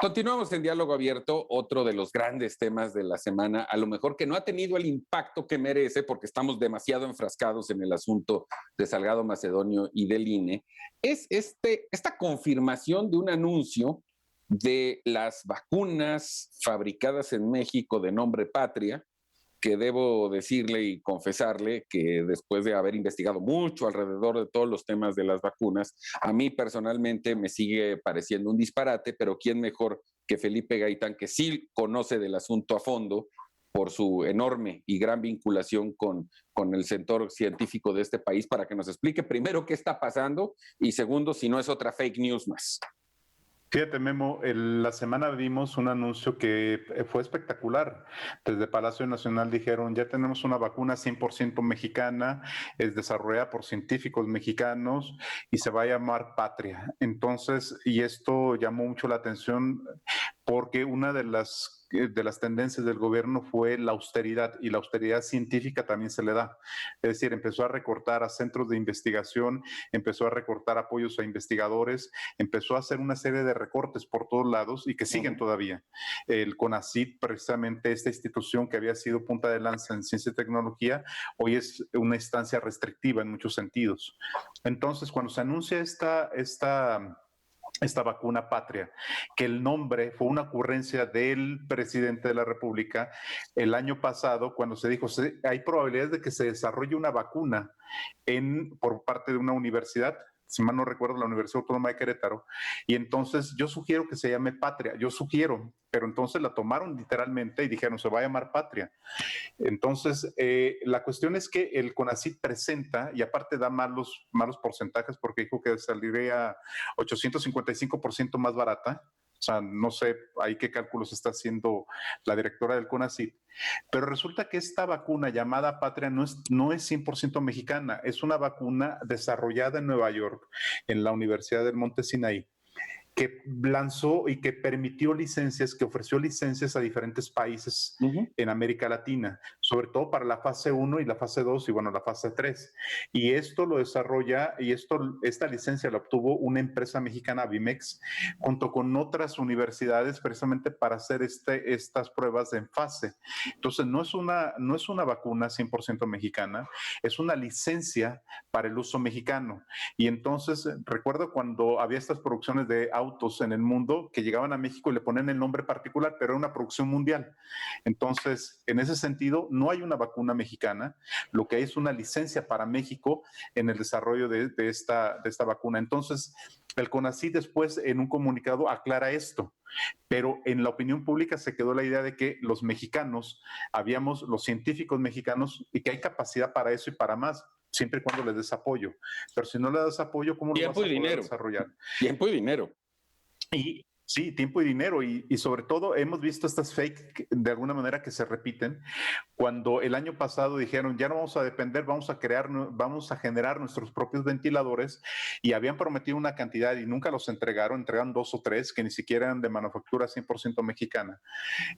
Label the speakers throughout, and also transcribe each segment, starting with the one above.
Speaker 1: Continuamos en Diálogo Abierto, otro de los grandes temas de la semana, a lo mejor que no ha tenido el impacto que merece porque estamos demasiado enfrascados en el asunto de Salgado Macedonio y del INE, es esta confirmación de un anuncio de las vacunas fabricadas en México de nombre Patria, que debo decirle y confesarle que después de haber investigado mucho alrededor de todos los temas de las vacunas, a mí personalmente me sigue pareciendo un disparate, pero ¿quién mejor que Felipe Gaitán, que sí conoce del asunto a fondo por su enorme y gran vinculación con el sector científico de este país, para que nos explique primero qué está pasando y segundo, si no es otra fake news más?
Speaker 2: Fíjate, Memo, la semana vimos un anuncio que fue espectacular. Desde Palacio Nacional dijeron, ya tenemos una vacuna 100% mexicana, es desarrollada por científicos mexicanos y se va a llamar Patria. Entonces, y esto llamó mucho la atención porque una de las tendencias del gobierno fue la austeridad, y la austeridad científica también se le da. Es decir, empezó a recortar a centros de investigación, empezó a recortar apoyos a investigadores, empezó a hacer una serie de recortes por todos lados y que siguen todavía. El CONACYT, precisamente esta institución que había sido punta de lanza en ciencia y tecnología, hoy es una instancia restrictiva en muchos sentidos. Entonces, cuando se anuncia esta vacuna Patria, que el nombre fue una ocurrencia del presidente de la República el año pasado, cuando se dijo, hay probabilidades de que se desarrolle una vacuna por parte de una universidad, si mal no recuerdo, la Universidad Autónoma de Querétaro, y entonces yo sugiero que se llame Patria, pero entonces la tomaron literalmente y dijeron, se va a llamar Patria. Entonces, la cuestión es que el CONACYT presenta, y aparte da malos porcentajes, porque dijo que saldría 855% más barata. O sea, no sé ahí qué cálculos está haciendo la directora del CONACYT, pero resulta que esta vacuna llamada Patria no es 100% mexicana, es una vacuna desarrollada en Nueva York, en la Universidad del Monte Sinaí, que lanzó y que permitió licencias, que ofreció licencias a diferentes países en América Latina, sobre todo para la fase 1 y la fase 2 y bueno, la fase 3. Y esto lo desarrolla, y esta licencia la obtuvo una empresa mexicana, Vimex, junto con otras universidades, precisamente para hacer estas pruebas en fase. Entonces, no es una vacuna 100% mexicana, es una licencia para el uso mexicano. Y entonces, recuerdo cuando había estas producciones de autos en el mundo que llegaban a México y le ponían el nombre particular, pero era una producción mundial. Entonces, en ese sentido, no hay una vacuna mexicana, lo que hay es una licencia para México en el desarrollo de esta vacuna. Entonces, el CONACYT después en un comunicado aclara esto, pero en la opinión pública se quedó la idea de que los mexicanos, los científicos mexicanos, y que hay capacidad para eso y para más, siempre y cuando les des apoyo. Pero si no le das apoyo, ¿cómo lo vas a poder desarrollar?
Speaker 1: Tiempo y dinero.
Speaker 2: Y sí, tiempo y dinero, y sobre todo hemos visto estas fake de alguna manera que se repiten. Cuando el año pasado dijeron, ya no vamos a depender, vamos a generar nuestros propios ventiladores, y habían prometido una cantidad y nunca los entregaron 2 o 3 que ni siquiera eran de manufactura 100% mexicana.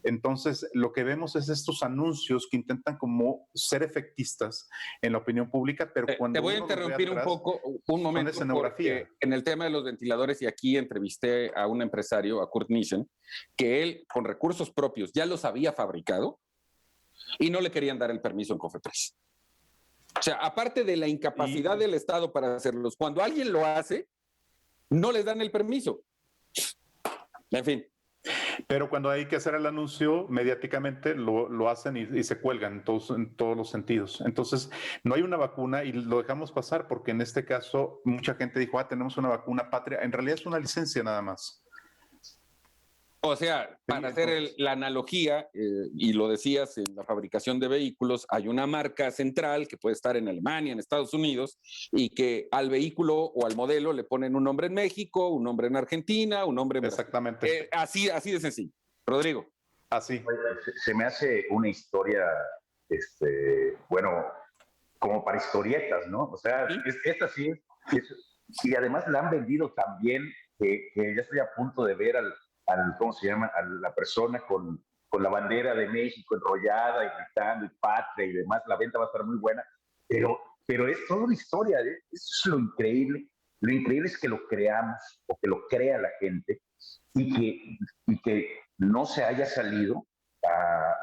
Speaker 2: Entonces, lo que vemos es estos anuncios que intentan como ser efectistas en la opinión pública, pero cuando
Speaker 1: te voy a interrumpir un momento,
Speaker 2: escenografía.
Speaker 1: En el tema de los ventiladores, y aquí entrevisté a un empresario, a Kurt Nissen, que él con recursos propios ya los había fabricado y no le querían dar el permiso en COFEPRIS. O sea, aparte de la incapacidad del Estado para hacerlos, cuando alguien lo hace, no les dan el permiso. En fin.
Speaker 2: Pero cuando hay que hacer el anuncio, mediáticamente lo hacen y se cuelgan en todos los sentidos. Entonces, no hay una vacuna y lo dejamos pasar porque en este caso mucha gente dijo, tenemos una vacuna Patria. En realidad es una licencia nada más.
Speaker 1: O sea, para hacer la analogía, y lo decías, en la fabricación de vehículos hay una marca central que puede estar en Alemania, en Estados Unidos, y que al vehículo o al modelo le ponen un nombre en México, un nombre en Argentina, un nombre en Brasil.
Speaker 2: Exactamente.
Speaker 1: Así de sencillo. Rodrigo.
Speaker 2: Así.
Speaker 3: Se me hace una historia, bueno, como para historietas, ¿no? O sea, esta sí y además la han vendido tan bien que ya estoy a punto de ver ¿cómo se llama? A la persona con la bandera de México enrollada y gritando y Patria y demás. La venta va a estar muy buena, pero es toda una historia, ¿eh? Eso es lo increíble. Lo increíble es que lo creamos o que lo crea la gente y que no se haya salido a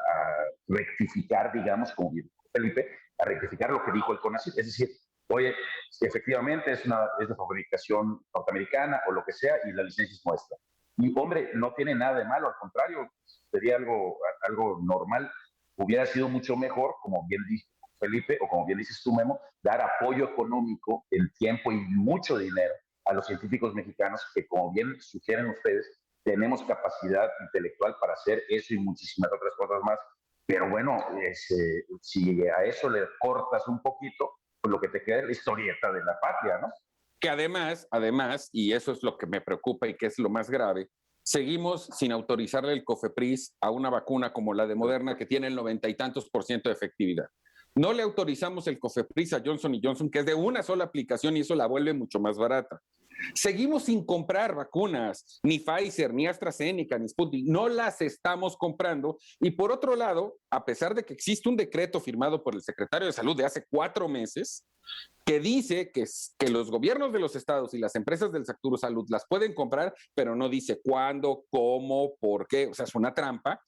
Speaker 3: rectificar, digamos, como dijo Felipe, a rectificar lo que dijo el CONACYT. Es decir, oye, efectivamente es de fabricación norteamericana o lo que sea y la licencia es nuestra. Y hombre, no tiene nada de malo, al contrario, sería algo normal. Hubiera sido mucho mejor, como bien dice Felipe, o como bien dices tú, Memo, dar apoyo económico en tiempo y mucho dinero a los científicos mexicanos que, como bien sugieren ustedes, tenemos capacidad intelectual para hacer eso y muchísimas otras cosas más. Pero bueno, si a eso le cortas un poquito, pues lo que te queda es la historieta de la patria, ¿no?
Speaker 1: Que además, y eso es lo que me preocupa y que es lo más grave, seguimos sin autorizarle el COFEPRIS a una vacuna como la de Moderna que tiene el 90 y tantos % de efectividad. No le autorizamos el COFEPRIS a Johnson & Johnson, que es de una sola aplicación y eso la vuelve mucho más barata. Seguimos sin comprar vacunas, ni Pfizer, ni AstraZeneca, ni Sputnik, no las estamos comprando. Y por otro lado, a pesar de que existe un decreto firmado por el secretario de Salud de hace 4 meses, que dice que los gobiernos de los estados y las empresas del sector salud las pueden comprar, pero no dice cuándo, cómo, por qué, o sea, es una trampa.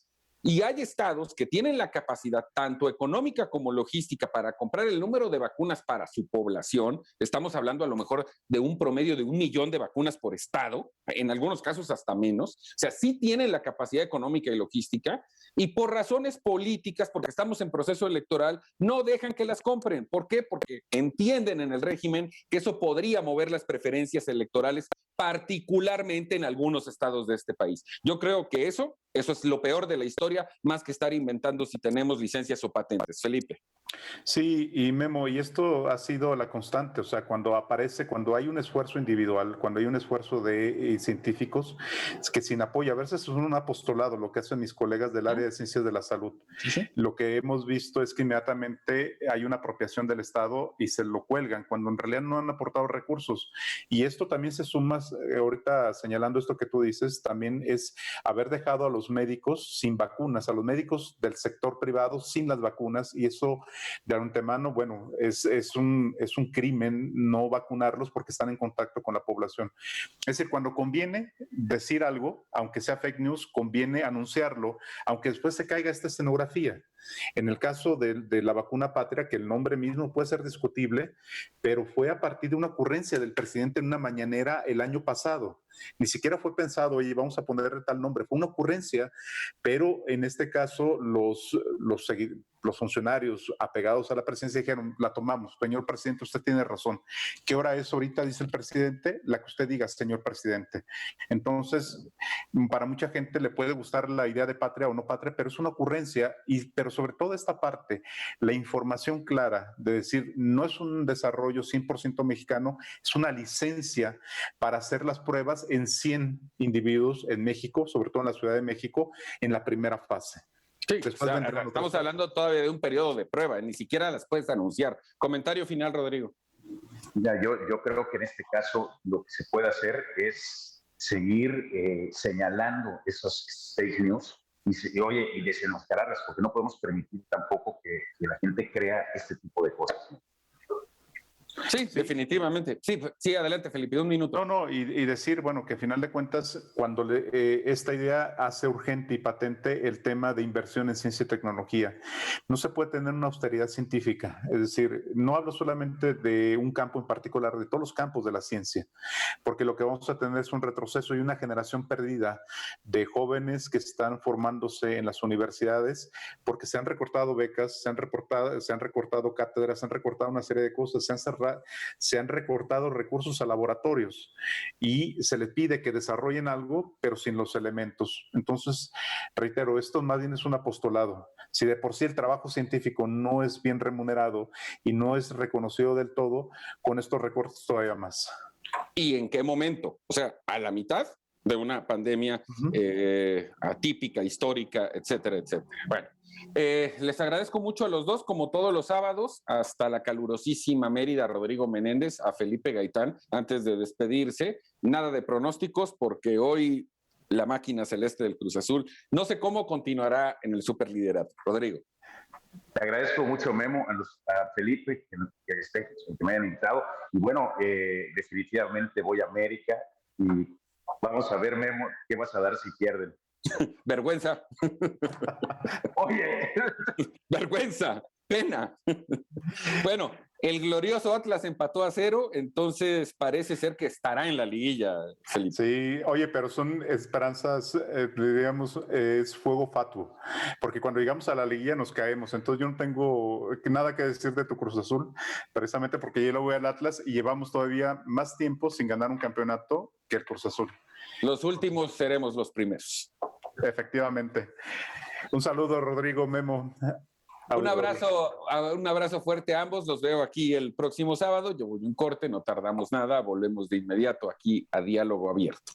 Speaker 1: Y hay estados que tienen la capacidad, tanto económica como logística, para comprar el número de vacunas para su población. Estamos hablando a lo mejor de un promedio de 1 millón de vacunas por estado, en algunos casos hasta menos. O sea, sí tienen la capacidad económica y logística, y por razones políticas, porque estamos en proceso electoral, no dejan que las compren. ¿Por qué? Porque entienden en el régimen que eso podría mover las preferencias electorales, particularmente en algunos estados de este país. Yo creo que eso es lo peor de la historia, más que estar inventando si tenemos licencias o patentes. Felipe.
Speaker 2: Sí, y Memo, y esto ha sido la constante, o sea, cuando hay un esfuerzo individual, cuando hay un esfuerzo de científicos, es que sin apoyo, a veces es un apostolado, lo que hacen mis colegas del área de ciencias de la salud. Sí. Lo que hemos visto es que inmediatamente hay una apropiación del Estado y se lo cuelgan, cuando en realidad no han aportado recursos. Y esto también se suma, ahorita señalando esto que tú dices, también es haber dejado a los médicos sin vacunas, a los médicos del sector privado sin las vacunas, y eso de antemano, bueno, es un crimen no vacunarlos porque están en contacto con la población. Es decir, cuando conviene decir algo, aunque sea fake news, conviene anunciarlo, aunque después se caiga esta escenografía. En el caso de la vacuna patria, que el nombre mismo puede ser discutible, pero fue a partir de una ocurrencia del presidente en una mañanera el año pasado. Ni siquiera fue pensado, oye, vamos a ponerle tal nombre. Fue una ocurrencia, pero en este caso los funcionarios apegados a la presidencia dijeron, la tomamos, señor presidente, usted tiene razón. ¿Qué hora es ahorita? Dice el presidente, la que usted diga, señor presidente. Entonces, para mucha gente le puede gustar la idea de patria o no patria, pero es una ocurrencia, pero sobre todo esta parte, la información clara de decir, no es un desarrollo 100% mexicano, es una licencia para hacer las pruebas en 100 individuos en México, sobre todo en la Ciudad de México, en la primera fase.
Speaker 1: Sí, o sea, estamos hablando todavía de un periodo de prueba, ni siquiera las puedes anunciar. Comentario final, Rodrigo.
Speaker 3: Ya, yo creo que en este caso lo que se puede hacer es seguir señalando esos fake news y desenmascararlas, porque no podemos permitir tampoco que la gente crea este tipo de cosas.
Speaker 1: Sí, definitivamente. Sí, adelante, Felipe, 1 minuto.
Speaker 2: No, y decir, bueno, que al final de cuentas, cuando esta idea hace urgente y patente el tema de inversión en ciencia y tecnología, no se puede tener una austeridad científica. Es decir, no hablo solamente de un campo en particular, de todos los campos de la ciencia, porque lo que vamos a tener es un retroceso y una generación perdida de jóvenes que están formándose en las universidades porque se han recortado becas, se han recortado cátedras, se han recortado una serie de cosas, se han recortado recursos a laboratorios y se les pide que desarrollen algo, pero sin los elementos. Entonces, reitero, esto más bien es un apostolado. Si de por sí el trabajo científico no es bien remunerado y no es reconocido del todo, con estos recortes todavía más.
Speaker 1: ¿Y en qué momento? O sea, a la mitad de una pandemia atípica, histórica, etcétera, etcétera. Bueno, les agradezco mucho a los dos, como todos los sábados, hasta la calurosísima Mérida, Rodrigo Menéndez, a Felipe Gaitán. Antes de despedirse, nada de pronósticos, porque hoy la máquina celeste del Cruz Azul, no sé cómo continuará en el superliderato. Rodrigo.
Speaker 3: Te agradezco mucho, Memo, a Felipe, que me hayan invitado. Y bueno, definitivamente voy a América y Vamos a ver, Memo, qué vas a dar si pierden.
Speaker 1: Vergüenza.
Speaker 3: Oye.
Speaker 1: Vergüenza, pena. Bueno, el glorioso Atlas empató a 0, entonces parece ser que estará en la liguilla, Felipe.
Speaker 2: Sí, oye, pero son esperanzas, digamos, es fuego fatuo, porque cuando llegamos a la liguilla nos caemos, entonces yo no tengo nada que decir de tu Cruz Azul, precisamente porque yo lo voy al Atlas y llevamos todavía más tiempo sin ganar un campeonato que el Cruz Azul.
Speaker 1: Los últimos seremos los primeros.
Speaker 2: Efectivamente. Un saludo, Rodrigo, Memo.
Speaker 1: Un abrazo fuerte a ambos. Los veo aquí el próximo sábado. Yo voy a un corte, no tardamos nada. Volvemos de inmediato aquí a Diálogo Abierto.